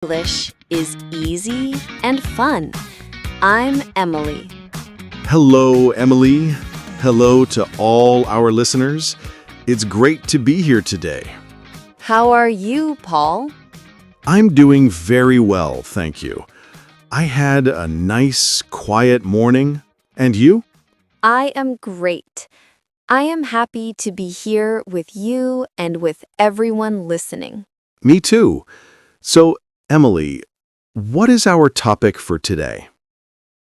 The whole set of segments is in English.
English is easy and fun. I'm Emily. Hello, Emily. Hello to all our listeners. It's great to be here today. How are you, Paul? I'm doing very well, thank you. I had a nice, quiet morning. And you? I am great. I am happy to be here with you and with everyone listening. Me too. So, Emily, what is our topic for today?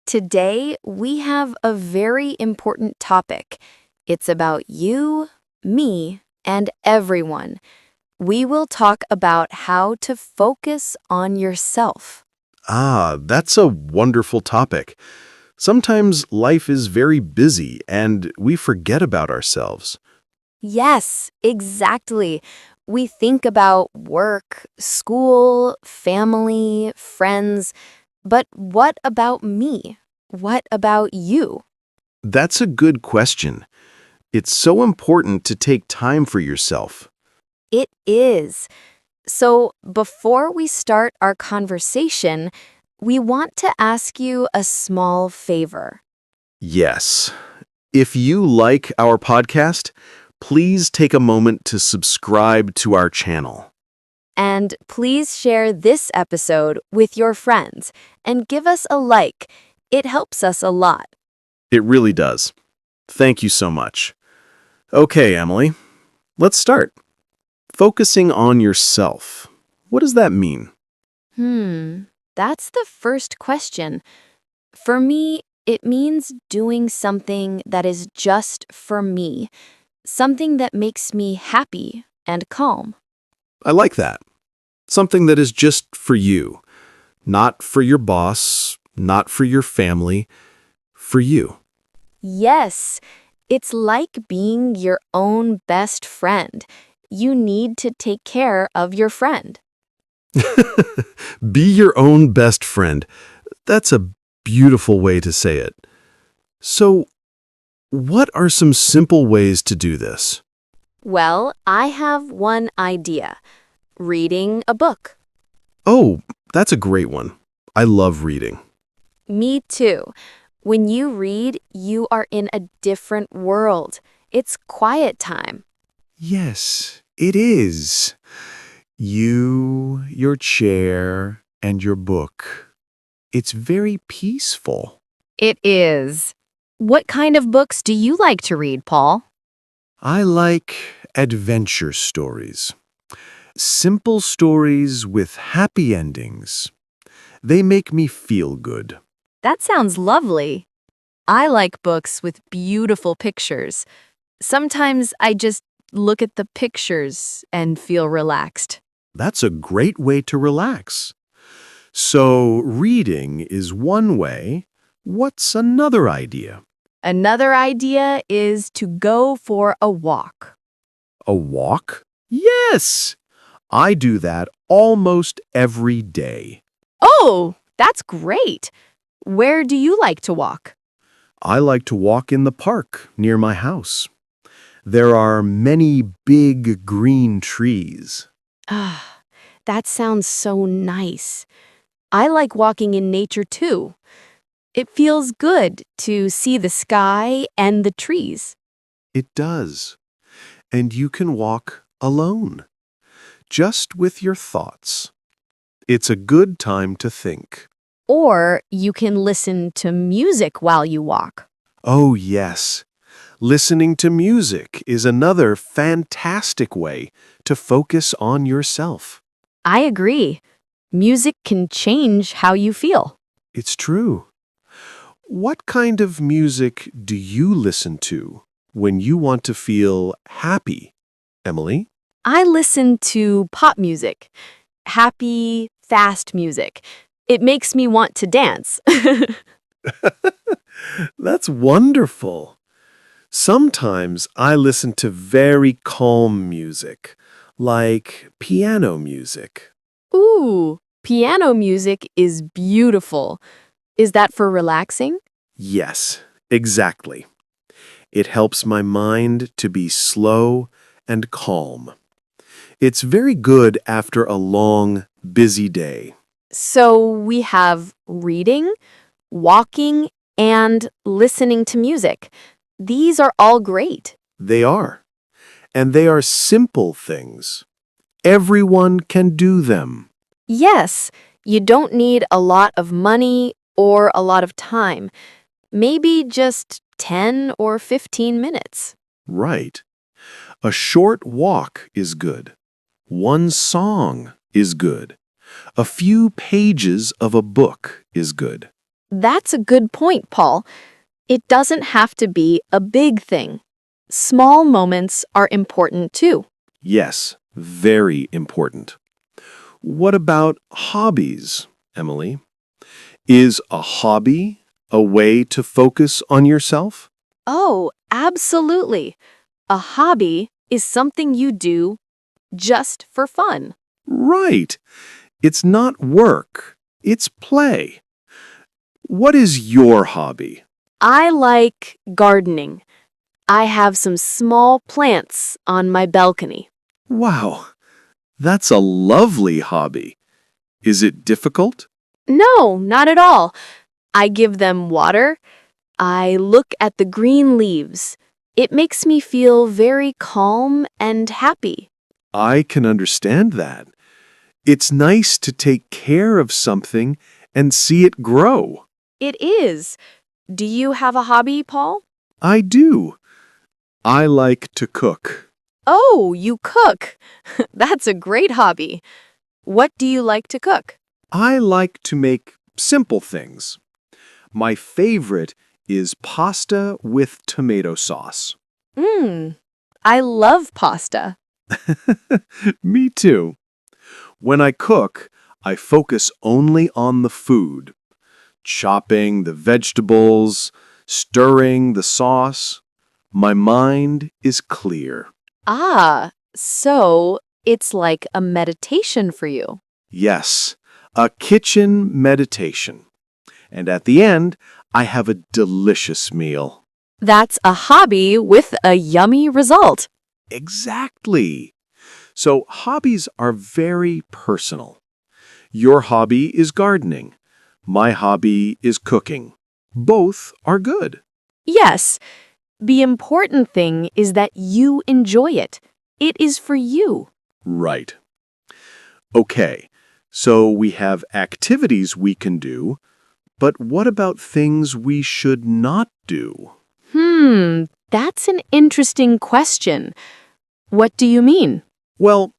Today, we have a very important topic. It's about you, me, and everyone. We will talk about how to focus on yourself. That's a wonderful topic. Sometimes life is very busy and we forget about ourselves. Yes, exactly. We think about work, school, family, friends, but what about me? What about you? That's a good question. It's so important to take time for yourself. It is. So, before we start our conversation, we want to ask you a small favor. Yes. If you like our podcast, please take a moment to subscribe to our channel. And please share this episode with your friends and give us a like. It helps us a lot. It really does. Thank you so much. Okay, Emily, let's start. Focusing on yourself. What does that mean? That's the first question. For me, it means doing something that is just for me, something that makes me happy and calm. I like that. Something that is just for you. Not for your boss, not for your family, for you. Yes, it's like being your own best friend. You need to take care of your friend. Be your own best friend. That's a beautiful way to say it. So, what are some simple ways to do this? Well, I have one idea. Reading a book. Oh, that's a great one. I love reading. Me too. When you read, you are in a different world. It's quiet time. Yes, it is. You, your chair, and your book. It's very peaceful. It is. What kind of books do you like to read, Paul? I like adventure stories. Simple stories with happy endings. They make me feel good. That sounds lovely. I like books with beautiful pictures. Sometimes I just look at the pictures and feel relaxed. That's a great way to relax. So, reading is one way. What's another idea? Another idea is to go for a walk. A walk? Yes! I do that almost every day. Oh, that's great. Where do you like to walk? I like to walk in the park near my house. There are many big green trees. Ah, that sounds so nice. I like walking in nature too. It feels good to see the sky and the trees. It does. And you can walk alone, just with your thoughts. It's a good time to think. Or you can listen to music while you walk. Oh, yes. Listening to music is another fantastic way to focus on yourself. I agree. Music can change how you feel. It's true. What kind of music do you listen to when you want to feel happy, Emily? I listen to pop music, happy, fast music. It makes me want to dance. That's wonderful. Sometimes I listen to very calm music, like piano music. Ooh, piano music is beautiful. Is that for relaxing? Yes, exactly. It helps my mind to be slow and calm. It's very good after a long, busy day. So we have reading, walking, and listening to music. These are all great. They are. And they are simple things. Everyone can do them. Yes, you don't need a lot of money or a lot of time. Maybe just 10 or 15 minutes. Right. A short walk is good. One song is good. A few pages of a book is good. That's a good point, Paul. It doesn't have to be a big thing. Small moments are important too. Yes, very important. What about hobbies, Emily? Is a hobby a way to focus on yourself? Oh, absolutely. A hobby is something you do just for fun. Right. It's not work. It's play. What is your hobby? I like gardening. I have some small plants on my balcony. Wow, that's a lovely hobby. Is it difficult? No, not at all. I give them water. I look at the green leaves. It makes me feel very calm and happy. I can understand that. It's nice to take care of something and see it grow. It is. Do you have a hobby, Paul? I do. I like to cook. Oh, you cook. That's a great hobby. What do you like to cook? I like to make simple things. My favorite is pasta with tomato sauce. I love pasta. Me too. When I cook, I focus only on the food. Chopping the vegetables, stirring the sauce. My mind is clear. Ah, so it's like a meditation for you. Yes, a kitchen meditation. And at the end, I have a delicious meal. That's a hobby with a yummy result. Exactly. So hobbies are very personal. Your hobby is gardening. My hobby is cooking. Both are good. Yes, the important thing is that you enjoy it. It is for you. Right. Okay, so we have activities we can do, but what about things we should not do? That's an interesting question. What do you mean? Well,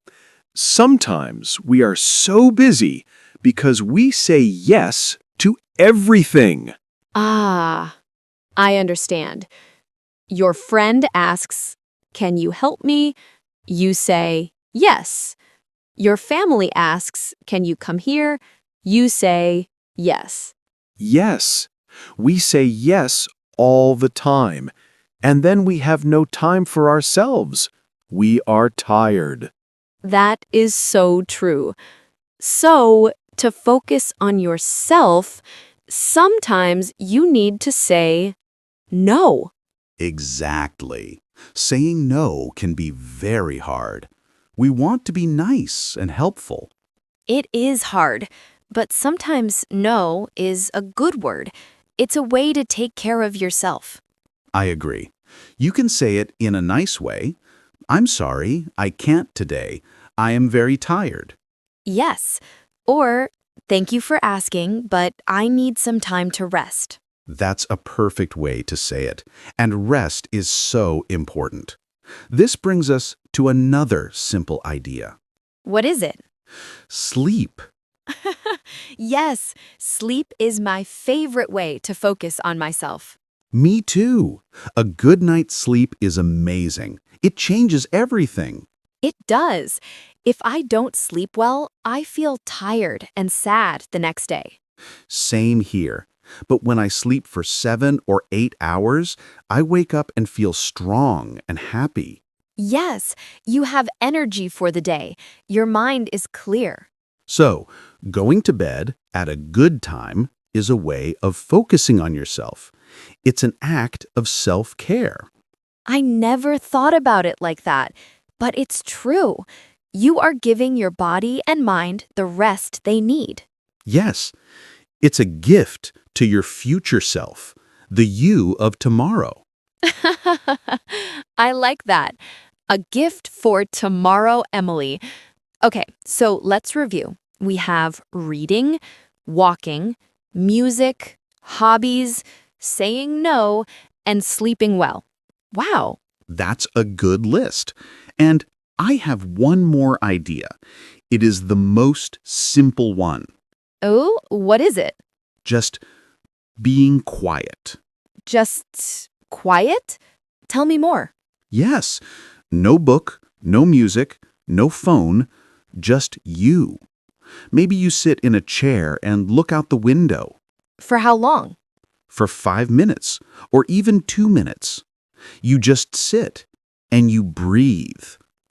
sometimes we are so busy because we say yes to everything. Ah, I understand. Your friend asks, "Can you help me?" You say, "Yes." Your family asks, "Can you come here?" You say, "Yes." Yes, we say yes all the time, and then we have no time for ourselves. We are tired. That is so true. So, to focus on yourself, sometimes you need to say no. Exactly. Saying no can be very hard. We want to be nice and helpful. It is hard, but sometimes no is a good word. It's a way to take care of yourself. I agree. You can say it in a nice way. I'm sorry, I can't today. I am very tired. Yes. Or, thank you for asking, but I need some time to rest. That's a perfect way to say it. And rest is so important. This brings us to another simple idea. What is it? Sleep. Yes, sleep is my favorite way to focus on myself. Me too. A good night's sleep is amazing. It changes everything. It does. If I don't sleep well, I feel tired and sad the next day. Same here. But when I sleep for 7 or 8 hours, I wake up and feel strong and happy. Yes, you have energy for the day. Your mind is clear. So, going to bed at a good time is a way of focusing on yourself. It's an act of self-care. I never thought about it like that, but it's true. You are giving your body and mind the rest they need. Yes, it's a gift to your future self, the you of tomorrow. I like that. A gift for tomorrow, Emily. Okay, so let's review. We have reading, walking, music, hobbies, saying no, and sleeping well. Wow. That's a good list. And I have one more idea. It is the most simple one. Oh, what is it? Just being quiet. Just quiet? Tell me more. Yes, no book, no music, no phone, just you. Maybe you sit in a chair and look out the window For how long? for 5 minutes or even 2 minutes. You just sit and you breathe.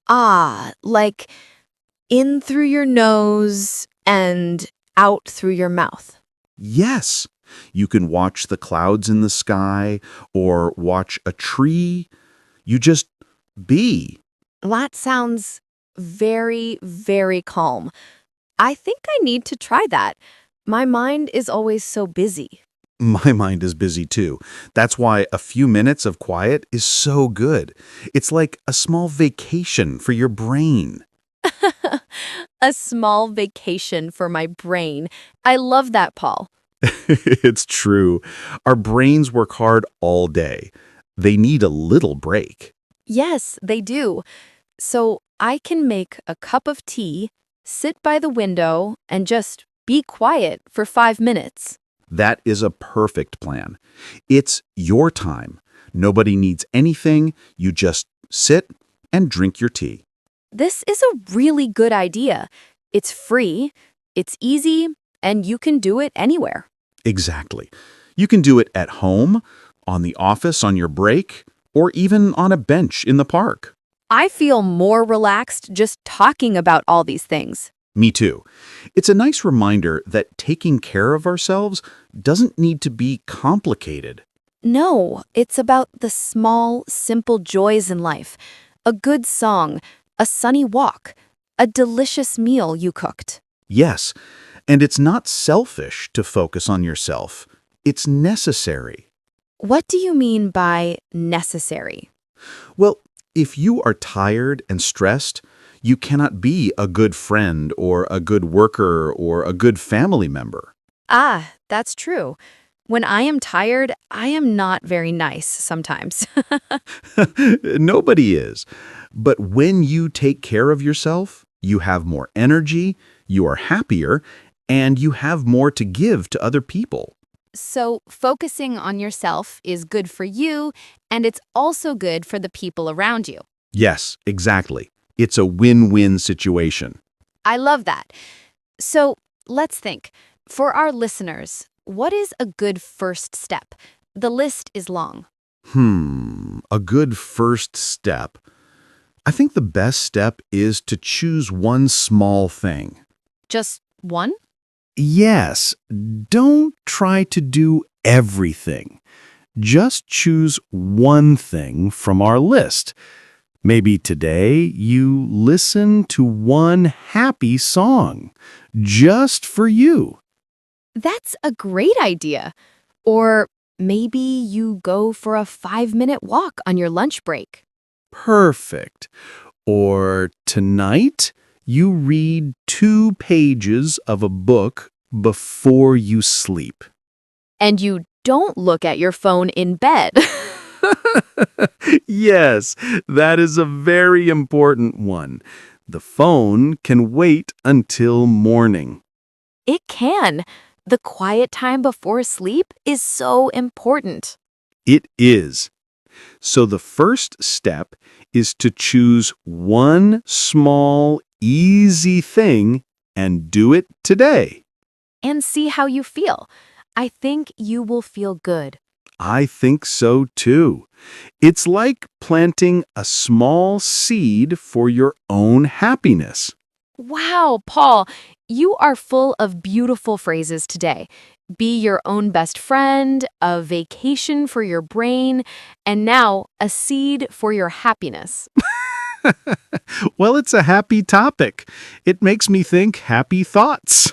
Ah, like in through your nose and out through your mouth. Yes, you can watch the clouds in the sky or watch a tree. You just be. That sounds very, very calm. I think I need to try that. My mind is always so busy. My mind is busy too. That's why a few minutes of quiet is so good. It's like a small vacation for your brain. A small vacation for my brain. I love that, Paul. It's true. Our brains work hard all day. They need a little break. Yes, they do. So I can make a cup of tea, sit by the window, and just be quiet for 5 minutes. That is a perfect plan. It's your time. Nobody needs anything. You just sit and drink your tea. This is a really good idea. It's free, it's easy, and you can do it anywhere. Exactly. You can do it at home, on the office on your break, or even on a bench in the park. I feel more relaxed just talking about all these things. Me too. It's a nice reminder that taking care of ourselves doesn't need to be complicated. No, it's about the small, simple joys in life. A good song, a sunny walk, a delicious meal you cooked. Yes, and it's not selfish to focus on yourself. It's necessary. What do you mean by necessary? Well, if you are tired and stressed, you cannot be a good friend or a good worker or a good family member. Ah, that's true. When I am tired, I am not very nice sometimes. Nobody is. But when you take care of yourself, you have more energy, you are happier, and you have more to give to other people. So, focusing on yourself is good for you, and it's also good for the people around you. Yes, exactly. It's a win-win situation. I love that. So, let's think. For our listeners, what is a good first step? The list is long. A good first step. I think the best step is to choose one small thing. Just one? Yes, don't try to do everything. Just choose one thing from our list. Maybe today you listen to one happy song, just for you. That's a great idea. Or maybe you go for a 5-minute walk on your lunch break. Perfect. Or tonight, you read 2 pages of a book before you sleep. And you don't look at your phone in bed. Yes, that is a very important one. The phone can wait until morning. It can. The quiet time before sleep is so important. It is. So the first step is to choose one small, easy thing and do it today. And see how you feel. I think you will feel good. I think so too. It's like planting a small seed for your own happiness. Wow, Paul, you are full of beautiful phrases today. Be your own best friend, a vacation for your brain, and now a seed for your happiness. Well, it's a happy topic. It makes me think happy thoughts.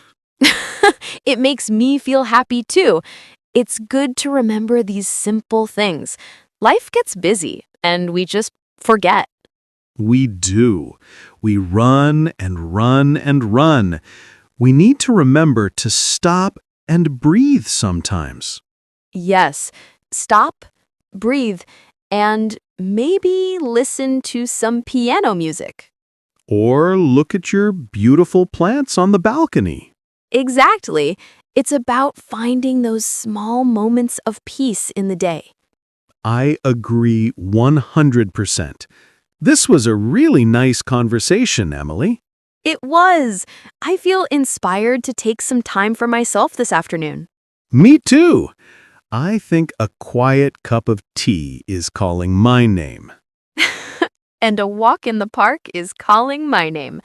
It makes me feel happy too. It's good to remember these simple things. Life gets busy, and we just forget. We do. We run and run and run. We need to remember to stop and breathe sometimes. Yes, stop, breathe, and maybe listen to some piano music. Or look at your beautiful plants on the balcony. Exactly. It's about finding those small moments of peace in the day. I agree 100%. This was a really nice conversation, Emily. It was. I feel inspired to take some time for myself this afternoon. Me too. I think a quiet cup of tea is calling my name. And a walk in the park is calling my name.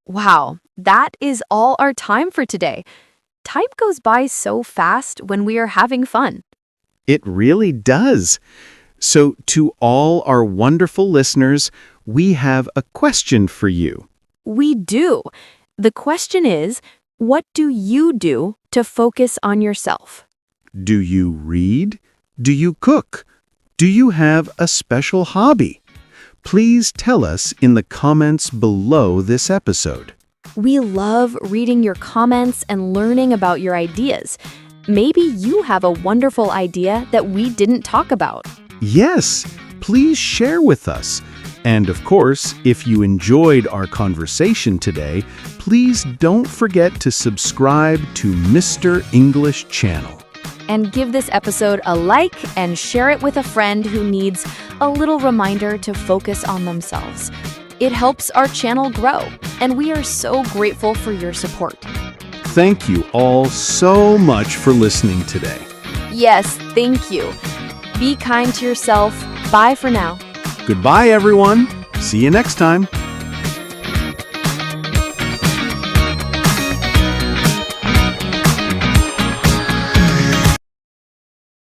Wow, that is all our time for today. Time goes by so fast when we are having fun. It really does. So, to all our wonderful listeners, we have a question for you. We do. The question is, what do you do to focus on yourself? Do you read? Do you cook? Do you have a special hobby? Please tell us in the comments below this episode. We love reading your comments and learning about your ideas. Maybe you have a wonderful idea that we didn't talk about. Yes, please share with us. And of course, if you enjoyed our conversation today, please don't forget to subscribe to Mr. English Channel. And give this episode a like and share it with a friend who needs a little reminder to focus on themselves. It helps our channel grow, and we are so grateful for your support. Thank you all so much for listening today. Yes, thank you. Be kind to yourself. Bye for now. Goodbye, everyone. See you next time.